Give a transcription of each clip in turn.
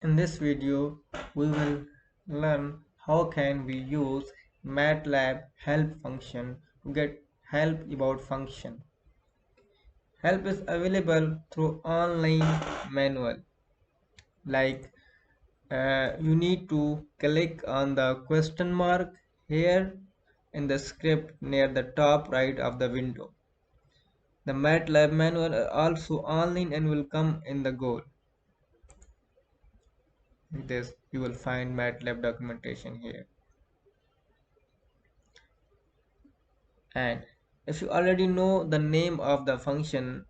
In this video, we will learn how can we use MATLAB help function to get help about function. Help is available through online manual. Like you need to click on the question mark here in the script near the top right of the window. The MATLAB manual are also online and will come in the goal. This you will find MATLAB documentation here. And if you already know the name of the function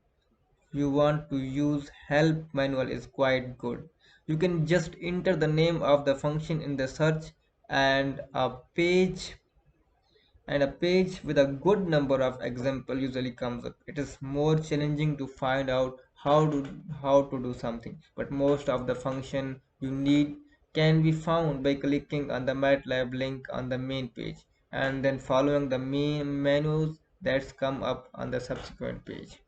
you want to use, help manual is quite good. You can just enter the name of the function in the search and a page with a good number of example usually comes up. It is more challenging to find out how to do something, but most of the function you need can be found by clicking on the MATLAB link on the main page and then following the main menus that's come up on the subsequent page.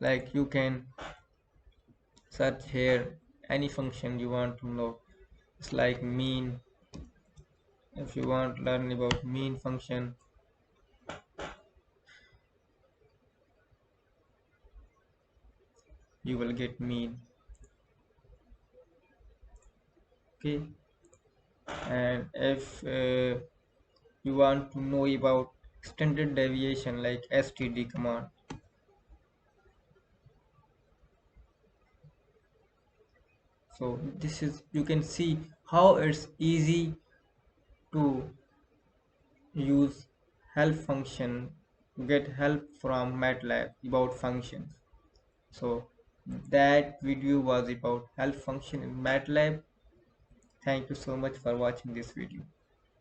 Like you can search here any function you want to know. It's like mean. If you want to learn about mean function, you will get mean. Okay. And if you want to know about standard deviation, like std command, so this is, you can see how it's easy to use help function to get help from MATLAB about functions. So that video was about help function in MATLAB. Thank you so much for watching this video.